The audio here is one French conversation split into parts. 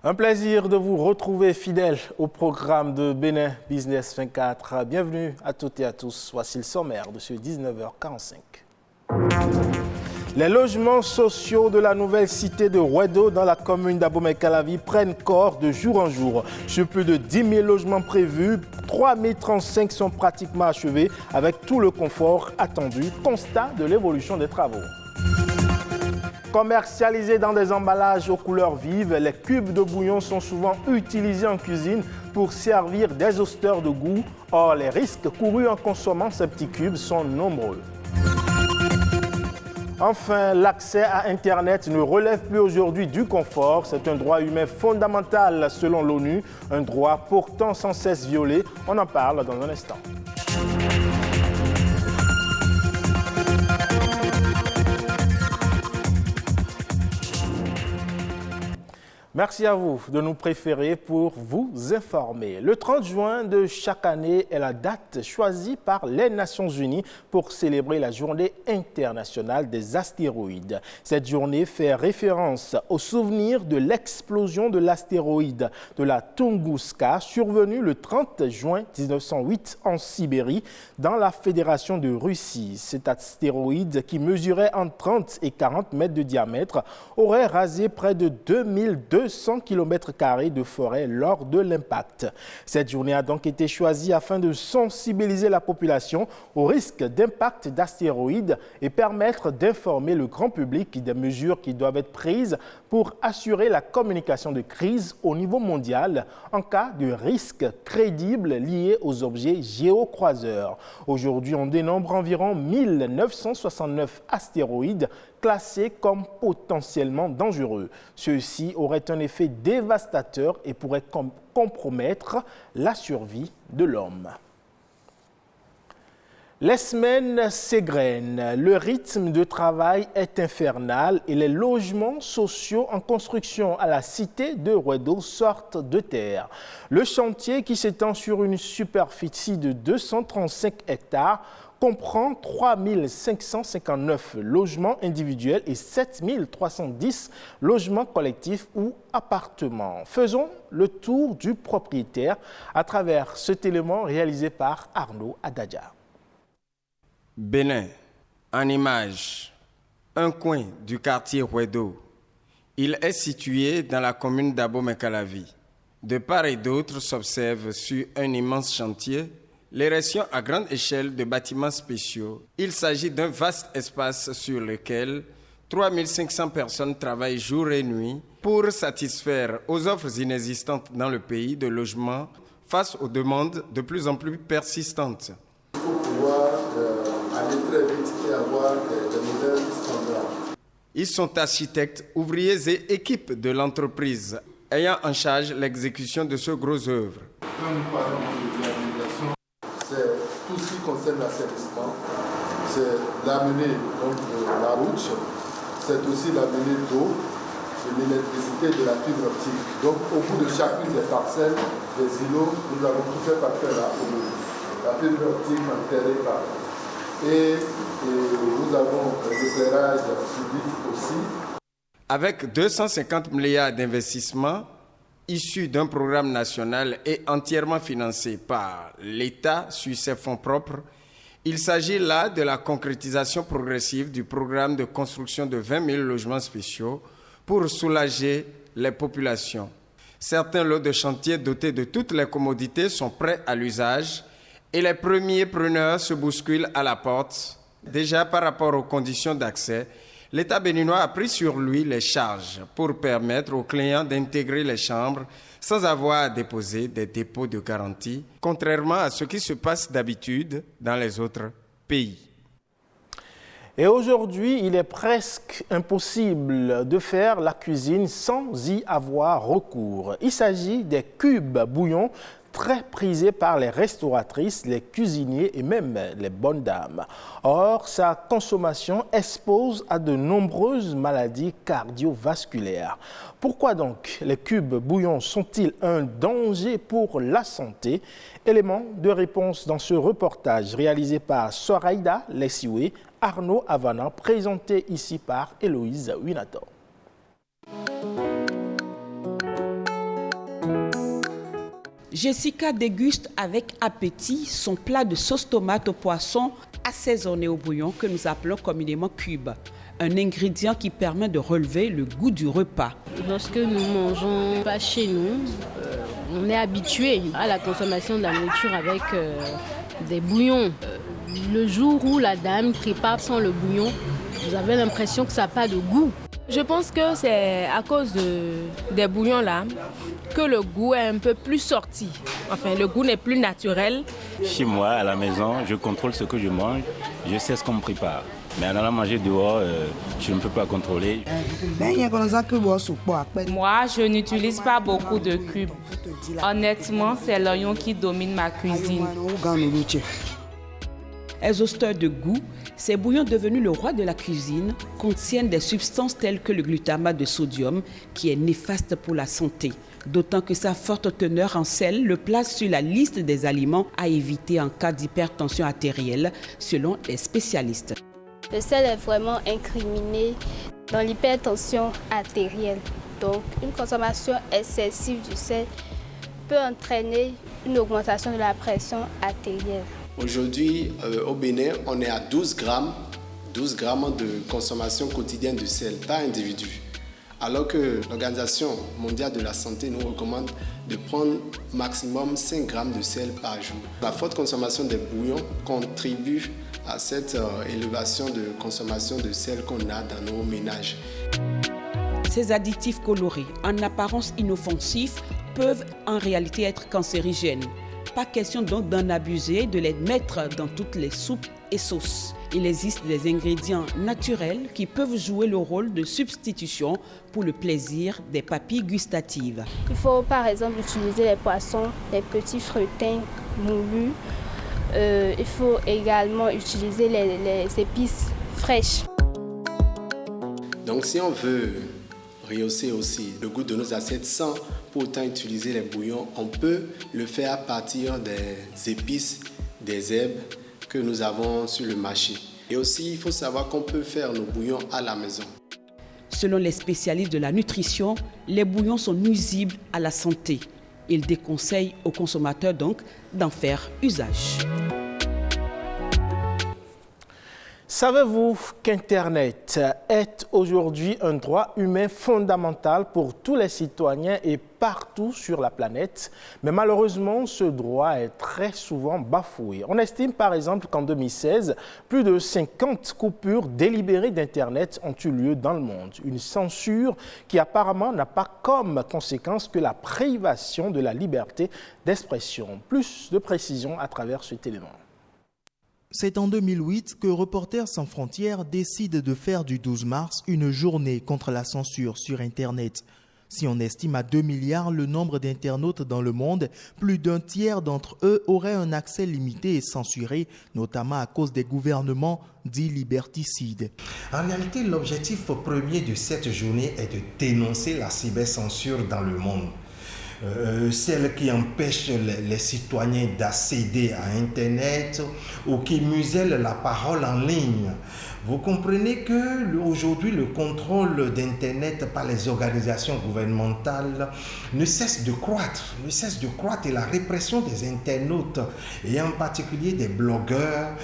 Un plaisir de vous retrouver fidèles au programme de Bénin Business 24. Bienvenue à toutes et à tous. Voici le sommaire de ce 19h45. Les logements sociaux de la nouvelle cité de Rouedo dans la commune d'Abomey-Calavi prennent corps de jour en jour. Sur plus de 10 000 logements prévus, 3 035 sont pratiquement achevés avec tout le confort attendu. Constat de l'évolution des travaux. Commercialisés dans des emballages aux couleurs vives, les cubes de bouillon sont souvent utilisés en cuisine pour servir des austers de goût. Or, les risques courus en consommant ces petits cubes sont nombreux. Enfin, l'accès à Internet ne relève plus aujourd'hui du confort. C'est un droit humain fondamental selon l'ONU, un droit pourtant sans cesse violé. On en parle dans un instant. Merci à vous de nous préférer pour vous informer. Le 30 juin de chaque année est la date choisie par les Nations Unies pour célébrer la journée internationale des astéroïdes. Cette journée fait référence au souvenir de l'explosion de l'astéroïde de la Tunguska survenue le 30 juin 1908 en Sibérie dans la Fédération de Russie. Cet astéroïde qui mesurait entre 30 et 40 mètres de diamètre aurait rasé près de 2200 km² de forêt lors de l'impact. Cette journée a donc été choisie afin de sensibiliser la population au risque d'impact d'astéroïdes et permettre d'informer le grand public des mesures qui doivent être prises pour assurer la communication de crise au niveau mondial en cas de risque crédible lié aux objets géocroiseurs. Aujourd'hui, on dénombre environ 1969 astéroïdes classés comme potentiellement dangereux. Ceux-ci auraient un effet dévastateur et pourraient compromettre la survie de l'homme. Les semaines s'égrènent, le rythme de travail est infernal et les logements sociaux en construction à la cité de Rouedo sortent de terre. Le chantier, qui s'étend sur une superficie de 235 hectares, comprend 3 559 logements individuels et 7 310 logements collectifs ou appartements. Faisons le tour du propriétaire à travers cet élément réalisé par Arnaud Adadja. Bénin, en image, un coin du quartier Rouedo. Il est situé dans la commune d'Abomey-Calavi. De part et d'autre s'observe sur un immense chantier l'érection à grande échelle de bâtiments spéciaux. Il s'agit d'un vaste espace sur lequel 3500 personnes travaillent jour et nuit pour satisfaire aux offres inexistantes dans le pays de logement face aux demandes de plus en plus persistantes. Il faut pouvoir aller très vite et avoir des modèles standards. Ils sont architectes, ouvriers et équipes de l'entreprise ayant en charge l'exécution de ce gros œuvre. Quand nous parlons de réhabilitation, c'est tout ce qui concerne l'assainissement, c'est l'amener de la route, c'est aussi l'amener d'eau, de l'électricité, de la fibre optique. Donc au bout de chacune des parcelles, des îlots, nous avons tout fait par là. La fibre optique enterrée par là. Et nous avons l'éclairage public aussi. Avec 250 milliards d'investissements issus d'un programme national et entièrement financé par l'État sur ses fonds propres, il s'agit là de la concrétisation progressive du programme de construction de 20 000 logements spéciaux pour soulager les populations. Certains lots de chantier dotés de toutes les commodités sont prêts à l'usage et les premiers preneurs se bousculent à la porte. Déjà par rapport aux conditions d'accès, l'État béninois a pris sur lui les charges pour permettre aux clients d'intégrer les chambres sans avoir à déposer des dépôts de garantie, contrairement à ce qui se passe d'habitude dans les autres pays. Et aujourd'hui, il est presque impossible de faire la cuisine sans y avoir recours. Il s'agit des cubes bouillons très prisé par les restauratrices, les cuisiniers et même les bonnes dames. Or, sa consommation expose à de nombreuses maladies cardiovasculaires. Pourquoi donc les cubes bouillons sont-ils un danger pour la santé? Élément de réponse dans ce reportage réalisé par Soraïda Lessiwe, Arnaud Havana, présenté ici par Héloïse Winator. Jessica déguste avec appétit son plat de sauce tomate au poisson assaisonné au bouillon que nous appelons communément cube. Un ingrédient qui permet de relever le goût du repas. Lorsque nous mangeons pas chez nous, on est habitué à la consommation de la nourriture avec des bouillons. Le jour où la dame prépare sans le bouillon, vous avez l'impression que ça n'a pas de goût. Je pense que c'est à cause des bouillons là que le goût est un peu plus sorti. Enfin, le goût n'est plus naturel. Chez moi, à la maison, je contrôle ce que je mange, je sais ce qu'on me prépare. Mais en allant manger dehors, je ne peux pas contrôler. Moi, je n'utilise pas beaucoup de cubes. Honnêtement, c'est l'oignon qui domine ma cuisine. Exhausteur de goût, ces bouillons devenus le roi de la cuisine contiennent des substances telles que le glutamate de sodium qui est néfaste pour la santé. D'autant que sa forte teneur en sel le place sur la liste des aliments à éviter en cas d'hypertension artérielle, selon les spécialistes. Le sel est vraiment incriminé dans l'hypertension artérielle. Donc, une consommation excessive du sel peut entraîner une augmentation de la pression artérielle. Aujourd'hui, au Bénin, on est à 12 grammes de consommation quotidienne de sel par individu. Alors que l'Organisation mondiale de la santé nous recommande de prendre maximum 5 grammes de sel par jour. La forte consommation des bouillons contribue à cette élévation de consommation de sel qu'on a dans nos ménages. Ces additifs colorés, en apparence inoffensifs, peuvent en réalité être cancérigènes. Pas question donc d'en abuser, de les mettre dans toutes les soupes et sauces. Il existe des ingrédients naturels qui peuvent jouer le rôle de substitution pour le plaisir des papilles gustatives. Il faut par exemple utiliser les poissons, les petits frettins moulus. Il faut également utiliser les épices fraîches. Donc si on veut rehausser aussi le goût de nos assiettes sans pour autant utiliser les bouillons, on peut le faire à partir des épices, des herbes que nous avons sur le marché. Et aussi, il faut savoir qu'on peut faire nos bouillons à la maison. Selon les spécialistes de la nutrition, les bouillons sont nuisibles à la santé. Ils déconseillent aux consommateurs donc d'en faire usage. Savez-vous qu'Internet est aujourd'hui un droit humain fondamental pour tous les citoyens et partout sur la planète? Mais malheureusement, ce droit est très souvent bafoué. On estime par exemple qu'en 2016, plus de 50 coupures délibérées d'Internet ont eu lieu dans le monde. Une censure qui apparemment n'a pas comme conséquence que la privation de la liberté d'expression. Plus de précision à travers cet élément. C'est en 2008 que Reporters sans frontières décide de faire du 12 mars une journée contre la censure sur Internet. Si on estime à 2 milliards le nombre d'internautes dans le monde, plus d'un tiers d'entre eux auraient un accès limité et censuré, notamment à cause des gouvernements dits liberticides. En réalité, l'objectif premier de cette journée est de dénoncer la cybercensure dans le monde. Celle qui empêche les citoyens d'accéder à Internet ou qui muselle la parole en ligne. Vous comprenez que aujourd'hui le contrôle d'Internet par les organisations gouvernementales ne cesse de croître et la répression des internautes et en particulier des blogueurs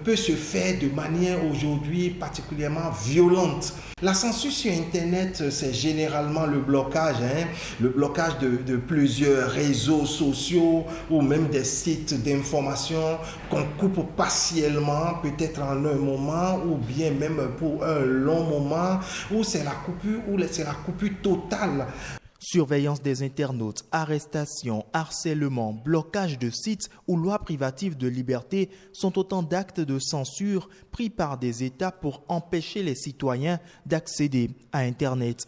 peut se faire de manière aujourd'hui particulièrement violente. La censure sur Internet, c'est généralement le blocage de plusieurs réseaux sociaux ou même des sites d'information qu'on coupe partiellement, peut-être en un moment ou bien même pour un long moment, ou c'est la coupure totale. Surveillance des internautes, arrestations, harcèlement, blocage de sites ou lois privatives de liberté sont autant d'actes de censure pris par des États pour empêcher les citoyens d'accéder à Internet.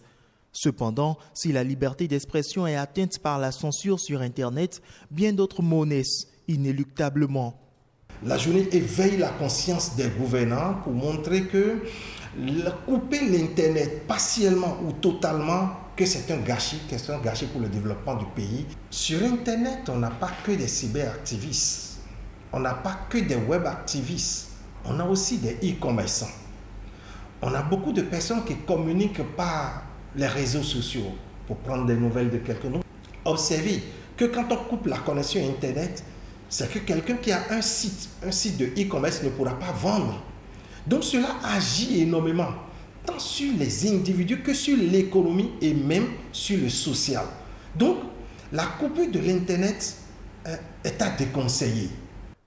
Cependant, si la liberté d'expression est atteinte par la censure sur Internet, bien d'autres mots naissent inéluctablement. La journée éveille la conscience des gouvernants pour montrer que couper l'Internet partiellement ou totalement, que c'est un gâchis pour le développement du pays. Sur Internet, on n'a pas que des cyberactivistes, on n'a pas que des webactivistes, on a aussi des e-commerçants. On a beaucoup de personnes qui communiquent par les réseaux sociaux pour prendre des nouvelles de quelqu'un. Observez que quand on coupe la connexion Internet, c'est que quelqu'un qui a un site de e-commerce ne pourra pas vendre. Donc cela agit énormément, tant sur les individus que sur l'économie et même sur le social. Donc la coupure de l'Internet est à déconseiller.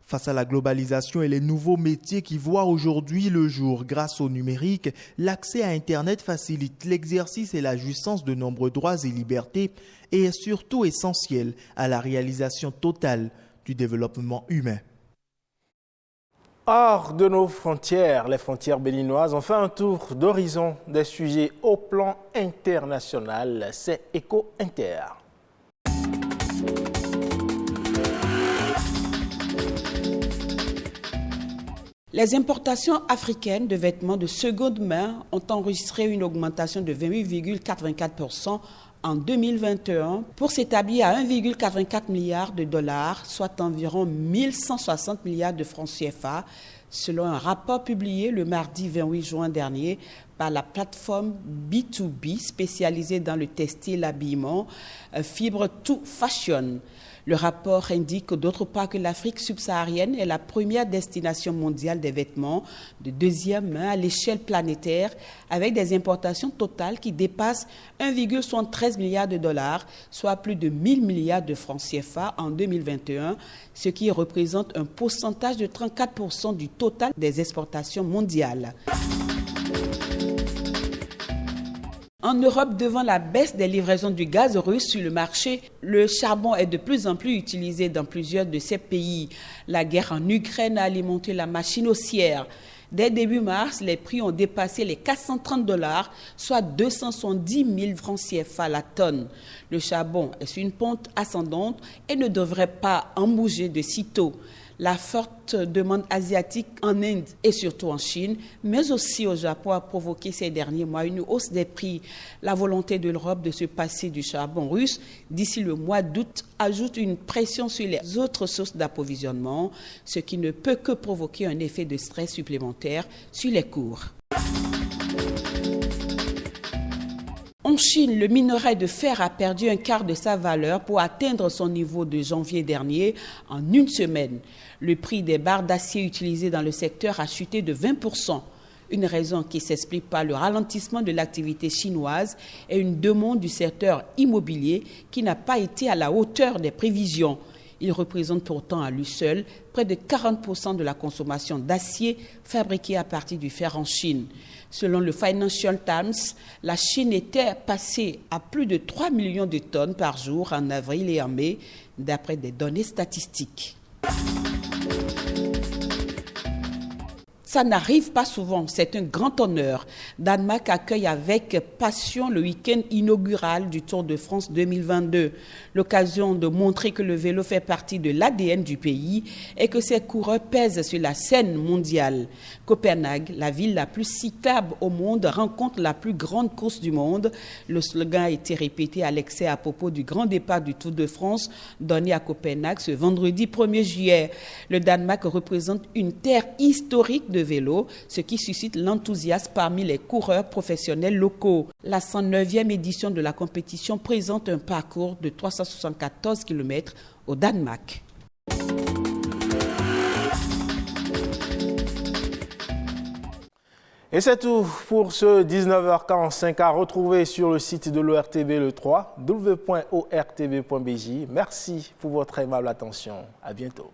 Face à la globalisation et les nouveaux métiers qui voient aujourd'hui le jour grâce au numérique, l'accès à Internet facilite l'exercice et la jouissance de nombreux droits et libertés et est surtout essentiel à la réalisation totale du développement humain. Hors de nos frontières, les frontières béninoises, on fait un tour d'horizon des sujets au plan international. C'est Eco Inter. Les importations africaines de vêtements de seconde main ont enregistré une augmentation de 28,84% en 2021 pour s'établir à 1,84 milliard de dollars, soit environ 1160 milliards de francs CFA, selon un rapport publié le mardi 28 juin dernier par la plateforme B2B spécialisée dans le textile l'habillement Fibre to Fashion. Le rapport indique d'autre part que l'Afrique subsaharienne est la première destination mondiale des vêtements de deuxième main à l'échelle planétaire, avec des importations totales qui dépassent 1,73 milliard de dollars, soit plus de 1000 milliards de francs CFA en 2021, ce qui représente un pourcentage de 34% du total des exportations mondiales. En Europe, devant la baisse des livraisons du gaz russe sur le marché, le charbon est de plus en plus utilisé dans plusieurs de ces pays. La guerre en Ukraine a alimenté la machine haussière. Dès début mars, les prix ont dépassé les 430 $, soit 270 000 francs CFA la tonne. Le charbon est sur une pente ascendante et ne devrait pas en bouger de sitôt. La forte demande asiatique en Inde et surtout en Chine, mais aussi au Japon, a provoqué ces derniers mois une hausse des prix. La volonté de l'Europe de se passer du charbon russe d'ici le mois d'août ajoute une pression sur les autres sources d'approvisionnement, ce qui ne peut que provoquer un effet de stress supplémentaire sur les cours. En Chine, le minerai de fer a perdu un quart de sa valeur pour atteindre son niveau de janvier dernier en une semaine. Le prix des barres d'acier utilisées dans le secteur a chuté de 20%. Une raison qui s'explique par le ralentissement de l'activité chinoise et une demande du secteur immobilier qui n'a pas été à la hauteur des prévisions. Il représente pourtant à lui seul près de 40% de la consommation d'acier fabriqué à partir du fer en Chine. Selon le Financial Times, la Chine était passée à plus de 3 millions de tonnes par jour en avril et en mai, d'après des données statistiques. Ça n'arrive pas souvent, c'est un grand honneur. Danemark accueille avec passion le week-end inaugural du Tour de France 2022. L'occasion de montrer que le vélo fait partie de l'ADN du pays et que ses coureurs pèsent sur la scène mondiale. Copenhague, la ville la plus cyclable au monde, rencontre la plus grande course du monde. Le slogan a été répété à l'excès à propos du grand départ du Tour de France donné à Copenhague ce vendredi 1er juillet. Le Danemark représente une terre historique de vélo, ce qui suscite l'enthousiasme parmi les coureurs professionnels locaux. La 109e édition de la compétition présente un parcours de 374 km au Danemark. Et c'est tout pour ce 19h45 à retrouver sur le site de l'ORTV le 3, www.ortv.bj. Merci pour votre aimable attention. À bientôt.